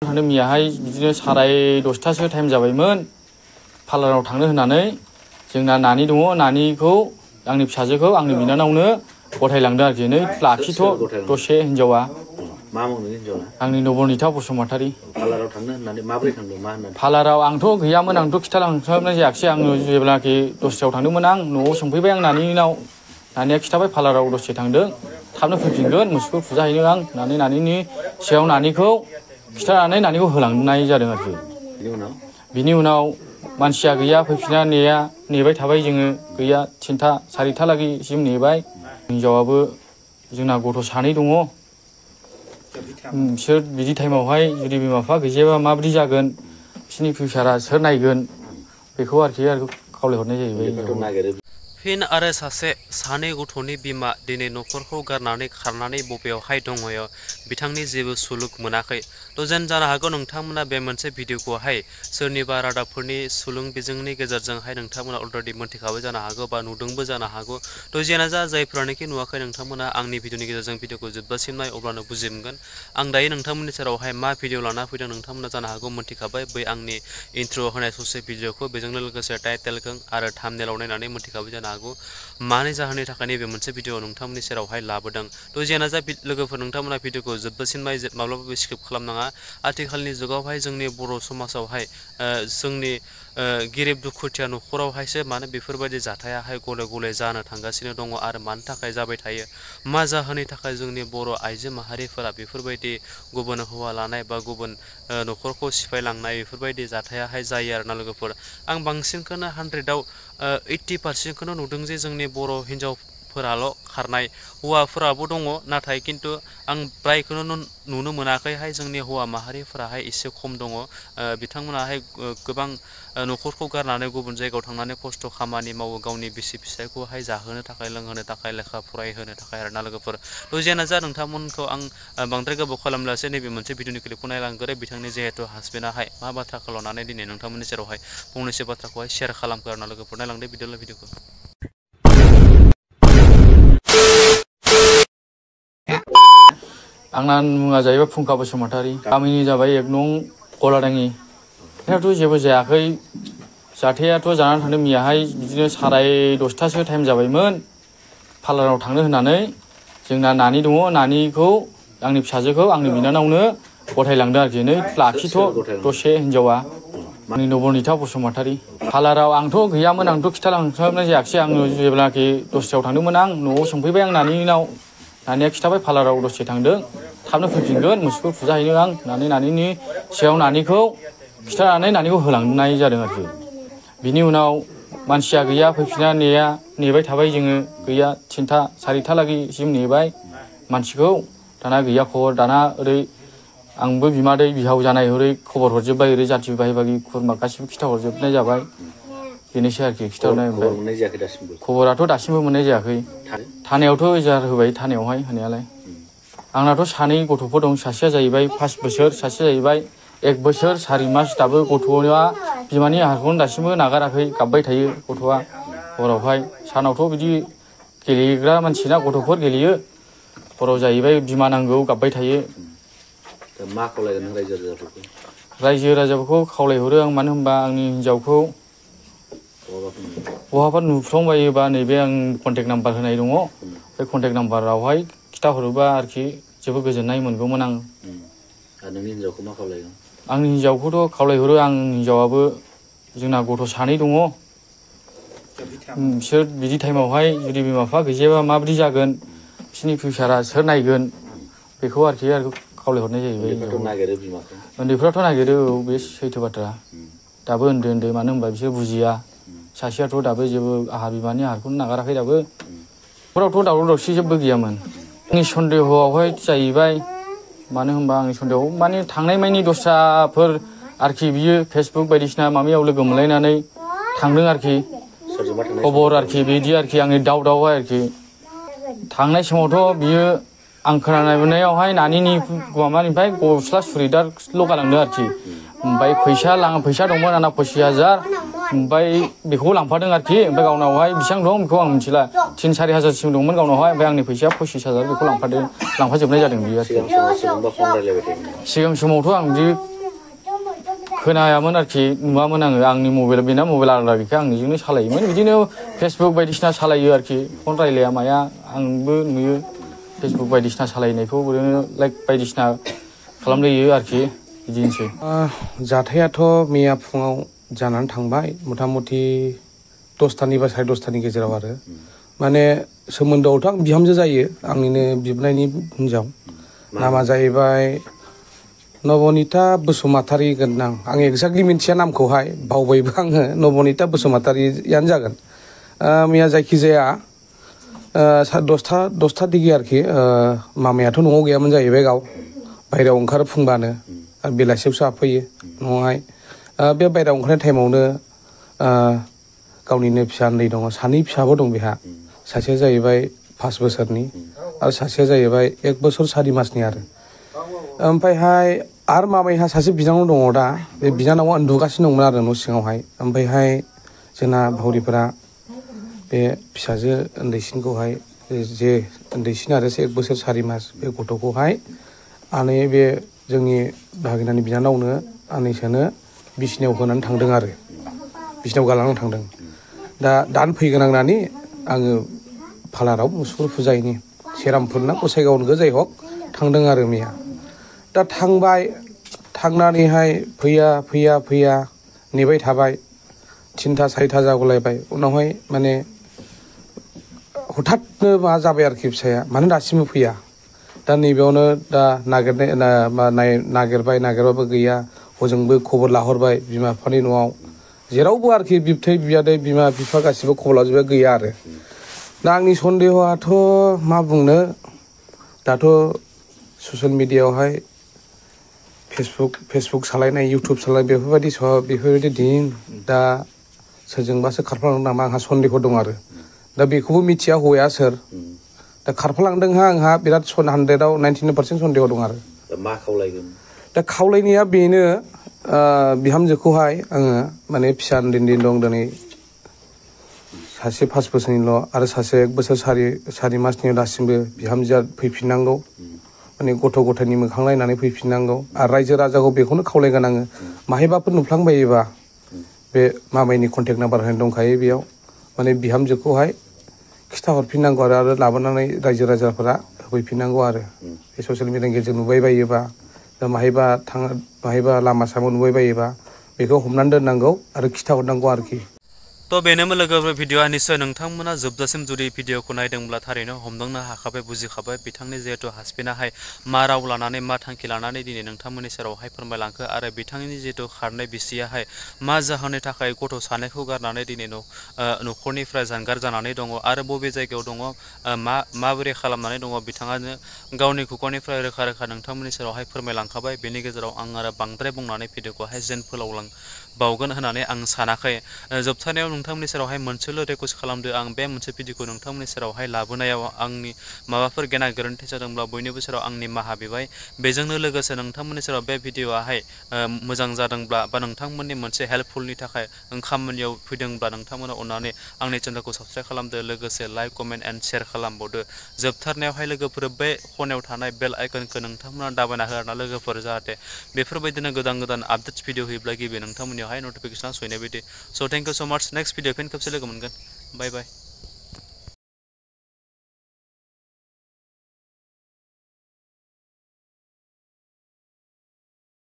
थांनो मियाहाय बिदिनो 10:30 टाइम जाबायमोन पार्लाराव थांनो होननानै जोंना नानि दङ नानिखौ आंनि फिसाजोखौ आंनि बिनानावनो गथायलांदों आरोखि नै लाखिथ' दसे हिनजावा मा मावनो हिनजावा आंनि नबनिता बसुमतारी पार्लाराव थांनो होननानै माबोरै थांदों मा होननानै पार्लाराव आंथ' गैयामोन आंथ' खिथालांस्लाबनाय जायाखिसै आङो जेब्लाखि दस्रायाव थांदोंमोन आं न'आव सोंफैबाय आं नानिनाव नानिया खिथाबाय पार्लाराव दसे थांदों थाबनो फैफिनगोन मुसुगुर फुजा हैनो आं होननानै नानिनि सायाव नानिखौ खिथानानै नानिखौ होलांनाय जादों आरोखि बिनि उनाव मानसिया गैया फैफिना नेबाय थाबाय जोङो गैया 3टा 4टा लागैसिम नेबाय हिनजावाबो जोंना गथ' 2 दङ बिसोर बिदि टाइमावहाय जुदि बिमा बिफा गैजायाबा माबायदि जागोन बिसोरनि फिउचारा सोर नायगोन बेखौ आरोखि खावलायहरनाय जाहैबाय फिन आरो सानै गथ'नि बिमा दिनै न'खरखौ गारनानै खारनानै बबेयावहाय दङ बिथांनि जेबो सुलुग मोनाखै थ' जेन जानो हागौ नोंथांमोना बे मोनसे भिडिअखौहाय सोरनिबा रादाबफोरनि सुलुं बिजोंनि गेजेरजोंहाय नोंथांमोना अलरेडि मोनथिखाबाय जानो हागौ बा नुदोंबो जानो हागौ थ' जेना जा जायफोरानोखि नुवाखै नोंथांमोना आंनि भिडिअनि गेजेरजों भिडिअखौ जोबजासिम नाय अब्लानो बुजि मोनगोन आं दायो नोंथांमोननि सेरावहाय मा भिडिअ लाना फैदों नोंथांमोना जानो हागौ मोनथिखाबाय बै आंनि इन्ट्र' होनाय ससे भिडिअखौ बेजोंनो लोगोसे टाइटेलखौ आरो थाम्बनेलाव नायनानै मोनथिखाबाय जानो हागौ मानि जाहोननि थाखाय नैबे मोनसे भिडिअ नोंथांमोननि सेरावहाय लाबोदों थ' जेना जा लोगोफोर नोंथांमोना भिडिअखौ जोबजासिम नाय माब्लाबाबो स्किप खालामनाङा आथिखालनि जुगावहाय जोंनि बर' समाजावहाय जोंनि गरिब दुखुथिया न'खरावहायसो मानो बेफोरबायदि जाथायाहाय गले गले जानो थांगासिनो दङ आरो मानि थाखाय जाबाय थायो मा जाहोननि थाखाय जोंनि बर' आइजो माहारिफोरा बेफोरबायदि गुबुन हौवा लानाय बा गुबुन न'खरखौ सिफायलांनाय बेफोरबायदि जाथायाहाय जायो आरोना लोगोफोर आं बांसिनखौनो 100आव 80% नुदों जे जोंनि बर' हिन्जावफोराल' खारनाय हौवाफोराबो दङ नाथाय खिन्थु आं प्रायखौनो नुनो मोनाखैहाय जोंनि हौवा माहारिफोराहाय एसे खम दङ बिथांमोनाहाय गोबां न'खरखौ गारनानै गुबुन जायगायाव थांनानै खस्थ' खामानि मावो गावनि बिसि फिसायखौहाय जाहोनो थाखाय लोंहोनो थाखाय लेखा फरायहोनो थाखाय आरोना लोगोफोर थ' जेना जा नोंथांमोनखौ आं बांद्राय गोबाव खालामब्लासो नैबे मोनसे भिडिअनि क्लिपखौ नायलांगोरो बिथांनि जिहेतु हासबेन्डआहाय मा बाथ्राखौ लानानै दिनै नोंथांमोननि सेरावहाय फंनैसो बाथ्राखौहाय शेयार खालामखो आरोना लोगोफोर नायलांदो भिडिअखौ आंना मुङा जाहैबाय फुंखा बसुमतारी गामिनि जाबाय 1 नं गलादाङि जाथायाथ' जेबो जायाखै जाथायाथ' जानानै थांनो मियाहाय बिदिनो 10:30 टाइम जाबायमोन पार्लाराव थांनो होननानै जोंना नानि दङ नानिखौ आंनि फिसाजोखौ आंनि बिनानावनो गथायलांदों आरोखि नै लाखिथ' दसे हिनजावा आंनि नबनिता बसुमतारी पार्लाराव आंथ' गैयामोन आंथ' खिथालांस्लाबनाय जायाखिसै आङो जेब्लाखि दस्रायाव थांदोंमोन आं न'आव सोंफैबाय आं नानिनाव नानिया खिथाबाय पार्लाराव दसे थांदों थाबनो फैफिनगोन मुसुगुर फुजा हैनो आं होननानै नानिनि सायाव नानिखौ खिथानानै नानिखौ होलांनाय जादों आरोखि बिनि उनाव मानसिया गैया फैफिना नेबाय थाबाय जोङो गैया 3टा 4टा लागैसिम नेबाय मानसिखौ दाना गैया खबर दाना ओरै आंबो बिमादै बिहाव जानाय ओरै खबर हरजोब्बाय ओरै जाथि बाहाय बागि खुरमा गासिबो खिथाहरजोबनाय जाबाय बेनोसै आरोखि खिथाहरनाय खबराथ' दासिमबो मोननाय जायाखै थानायावथ' एजार होबाय थानायावहाय होनायालाय आंनाथ' 2 गथ'फोर दं सासेया जाहैबाय 5 बोसोर सासेया जाहैबाय 1 बोसोर 4 मास दाबो गथ'आ बिमानि आहारखौनो दासिमबो नागाराखै गाबबाय थायो गथ'आ हरावहाय सानावथ' बिदि गेलेग्रा मानसिना गथ'फोर गेलेयो हराव जाहैबाय बिमा नांगौ गाबबाय थायो मा खावलायगोन रायजो राजाफोरखौ खावलायहरो आं मानो होनबा आंनि हिनजावखौ बहाबा नुफ्लांबायोबा नैबे आं कन्टेक्ट नाम्बार होनाय दङ बे कन्टेक्ट नाम्बारावहाय खिथाहरोबा आरोखि जोबोद गोजोननाय मोनगौमोन आं नोंनि हिनजावखौ मा खावलायगोन आंनि हिनजावखौथ' खावलायहरो आं हिनजावाबो जोंना गथ' 2 दङ बिसोर बिदि टाइमावहाय जुदि बिमा बिफा गैजायाबा माबायदि जागोन बिसोरनि फिउचारा सोर नायगोन बेखौ आरोखि खावलायहरनाय जाहैबाय उन्दैफ्राथ' नागिरो औ बे सैथो बाथ्रा दाबो उन्दै मानो होनबा बिसोर बुजिया सासेयाथ' दाबो जेबो आहा बिमानि आहारखौनो नागाराखै दाबो न'खरावथ' दावराव दावसि जेबो गैयामोन आंनि सन्देहआवहाय जाहैबाय मानो होनबा आंनि सन्देहआव माने थांनाय मानि दस्राफोर आरोखि बियो फेसबुक बायदिसिना माबायाव लोगो मोनलायनानै थांदों आरोखि खबर आरोखि बिदि आरोखि आंनि दाउट आरोखि थांनाय समावथ' बियो आं खोनानाय मोननायावहाय नानिनि माबानिफ्राय गस्ला सुरिदारल' गालांदों आरोखि ओमफ्राय फैसा दंमोन आंना 25,000 ओमफ्राय बेखौ लांफादों आरोखि ओमफ्राय गावनावहाय बेसेबां दं बेखौ आं मिथिला 3-4 हाजारसिम दंमोन गावनावहाय ओमफ्राय आंनि फैसाया 25,000 बेखौ लांफाजोबनाय जादों बियो आरोखि सिगां समावथ' आं बिदि खोनायामोन आरोखि नुवामोन आंनि मबाइल बेना मबाइल आलादा गैखाया आं निजोंनो सालायोमोन बिदिनो फेसबुक बायदिसिना सालायो आरोखि फन रायलाया माया आंबो नुयो फेसबुक बायदिसिना सालायनायखौ ओरैनो लाइक बायदिसिना खालामलायो आरोखि बिदिनोसै जाथायाथ' मैया फुङाव जानानै थांबाय मथा मथि 10थानि बा 10:30 गेजेराव आरो माने सोमोन्दोआवथ' आं बिहामजो जायो आंनिनो बिबनायनि हिनजाव नामा जाहैबाय नबनिता बसुमतारी गोनां आं एक्जेक्टलि मिन्थिया नामखौहाय बावबायबो आङो नबनिता बसुमतारीयानो जागोन मैया जायखिजाया 10था दिगि आरोखि मामायाथ' न'आव गैयामोन जाहैबाय गाव बायहेरायाव ओंखारो फुंबानो आरो बेलासियावसो हाबफैयो न'आवहाय बे बायहेरायाव ओंखारनाय टाइमावनो गावनिनो फिसा उन्दै दङ 2 फिसाबो दं बेहा सासेया जाहैबाय 5 बोसोरनि आरो सासेया जाहैबाय 1 बोसोर 4 मासनि आरो ओमफ्रायहाय आरो मामायहा सासे बिनानाव दङ दा बे बिनानावा उन्दुगासिनो दंमोन आरो न' सिङावहाय ओमफ्रायहाय जोंना भावरिफोरा बे फिसाजो उन्दैसिनखौहाय जे उन्दैसिन आरो 1 बोसोर 4 मास बे गथ'खौहाय आनै बे जोंनि भागिनानि बिनानावनो आनैसोनो बिसिनायाव होनानै थांदों आरो बिसिनायाव गालांनानै थांदों दा दान फैगोन आंनानै आङो पालाराव मुसुगुर फुजायैनि सेरामपुरना गसाइगावनो गोजाय हक थांदों आरो मैया दा थांबाय थांनानैहाय फैया नेबाय थाबाय 3था 4था जागलायबाय उनावहाय माने हठाथनो मा जाबाय आरोखि फिसाया मानो दासिमबो फैया दा नैबेयावनो दा नागिरबाबो गैया हजोंबो खबर लाहरबाय बिमा बिफानि न'आव जेरावबो आरोखि बिबथै बियादै बिमा बिफा गासिबो खबर लाजोबबाय गैया आरो दा आंनि सन्देहआथ' मा बुंनो दाथ' ससियेल मिडियायावहाय फेसबुक सालायनाय इउटुब सालायनाय बेफोरबायदि दिन दा सोरजोंबासो खारफालांदों नामा आंहा सन्देह दं आरो दा बेखौबो मिथिया हौवाया सोर दा खारफालांदोंहा आंहा बिराद 100%आव 99% सन्देह दं आरो मा खावलायगोन दा खावलायनाया बेनो बिहामजोखौहाय आङो माने फिसा उन्दै दं दिनै सासे 5 बोसोरनिल' आरो सासे 1 बोसोर 4 मासनि दासिमबो बिहामजोआ फैफिननांगौ माने गथ' गथायनि मोखां नायनानै फैफिननांगौ आरो रायजो राजाखौ बेखौनो खावलायगोन आङो माहायबाफोर नुफ्लांबायोबा बे मामायनि कन्टेक्ट नाम्बार होनाय दंखायो बेयाव माने बिहामजोखौहाय खिथाहरफिननांगौ आरो लाबोनानै रायजो राजाफोरा होफैफिननांगौ आरो बे ससियेल मिडियानि गेजेरजों नुबाय बायोबा दा माहायबा लामा सामा नुबाय बायोबा बेखौ हमनानै दोननांगौ आरो खिथाहरनांगौ आरोखि तो बेनोमोन लोगोफोर भिडिअआ निस्सय नोंथांमोना जोबजासिम जुदि भिडिअखौ नायदोंब्ला थारैनो हमदांनो हाखाबाय बुजिखाबाय बिथांनि जिहेतु हासबेन्डआहाय मा राव लानानै मा थांखि लानानै दिनै नोंथांमोननि सेरावहाय फोरमायलांखो आरो बिथांनि जिहेतु खारनाय बिसियाहाय मा जाहोननि थाखाय गथ' सानैखौ गारनानै दिनै न'खरनिफ्राय जानगार जानानै दङ आरो बबे जायगायाव दङ माबोरै खालामनानै दङ बिथाङानो गावनि खुगानिफ्राय रोखा रोखा नोंथांमोननि सेरावहाय फोरमायलांखाबाय बेनि गेजेराव आं आरो बांद्राय बुंनानै भिडिअखौहाय जेन फोलावबावगोन होननानै आं सानाखै जोबथारनायाव नोंथांमोननि सेरावहाय मोनसेल' रिक्वेस्ट खालामदो आं बे मोनसे भिडिअखौ नोंथांमोननि सेरावहाय लाबोनायाव आंनि माबाफोर गेना गोरोन्थि जादोंब्ला बयनिबो सेराव आं निमाहा बिबाय बेजोंनो लोगोसे नोंथांमोननि सेराव बे भिडिअआहाय मोजां जादोंब्ला बा नोंथांमोननि मोनसे हेल्पफुलनि थाखाय खामानियाव फैदोंब्ला नोंथांमोना अननानै आंनि चेनेलखौ साबस्क्राइब खालामदो लोगोसे लाइक कमेन्ट एन्ड शेयार खालामबावदो जोबथारनायावहाय लोगोफोर बे खनायाव थानाय बेल आइकनखौ नोंथांमोना दाबायना हो आरोना लोगोफोर जाहाथे बेफोरबायदिनो गोदान आपडेट्स भिडिअ होयोब्ला गिबि नोंथांमोननियावहाय नटिफिकेसना सहैनाय बायदि स' थेंक इउ स' माच नेक्स्ट भिडिअ फिन खेबसे लोगो मोनगोन बाय बाय